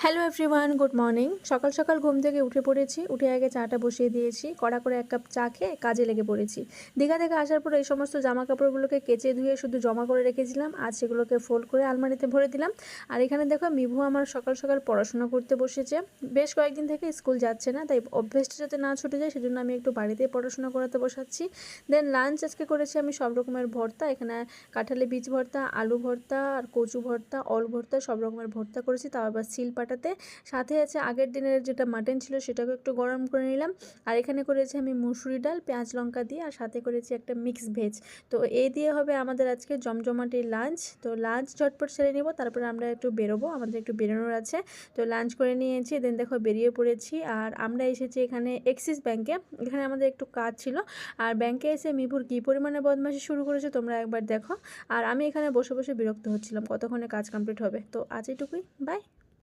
Hello everyone, good morning. সকাল সকাল ঘুম থেকে উঠে পড়েছি। উঠে আগে চাটা বসিয়ে দিয়েছি। কড়া করে 1 কাপ চা খেয়ে কাজে লেগে পড়েছি। দীঘা থেকে আসার পরে এই সমস্ত জামা কাপড়গুলোকে কেচে ধুয়ে শুধু জমা করে রেখেছিলাম। আজ সেগুলোকে ফোল্ড করে আলমারিতে ভরে দিলাম। আর এখানে দেখো মিভু আমার সকাল সকাল পড়াশোনা করতে বসেছে। বেশ কয়েকদিন থেকে স্কুল যাচ্ছে না, তাই অভ্যেসটা যাতে না ছুটে যায় সেজন্য আমি একটু বাড়িতেই পড়াশোনা করাতে বসাচ্ছি। দেন লাঞ্চ আজকে করেছি আমি সব রকমের ভর্তা। এখানে কাঁঠালি বীজ ভর্তা, আলু ভর্তা আর কচু ভর্তা, অল ভর্তা, সব রকমের ভর্তা করেছি, তাও আবার সিল পাটাতে। সাথে আছে আগের দিনের যেটা মাটন ছিল সেটাকে একটু গরম করে নিলাম। আর এখানে করেছি আমি মুসুরি ডাল পেঁয়াজ লঙ্কা দিয়ে, আর সাথে করেছি একটা মিক্স ভেজ। তো এই দিয়ে হবে আমাদের আজকে জমজমাটি লাঞ্চ। তো লাঞ্চ ঝটপট সেরে নেব, তারপরে আমরা একটু বেরোবো, আমাদের একটু বেরোনোর আছে। তো লাঞ্চ করে নিয়েছি, দেন দেখো বেরিয়ে পড়েছি। আর আমরা এসেছি এখানে এক্সিস ব্যাংকে। এখানে আমাদের একটু কাজ ছিল। আর ব্যাংকে এসে মিভুর কী পরিমাণে বদমাশি শুরু করেছে তোমরা একবার দেখো। আর আমি এখানে বসে বসে বিরক্ত হচ্ছিলাম কতক্ষণে কাজ কমপ্লিট হবে। তো আজ এইটুকুই, বাই।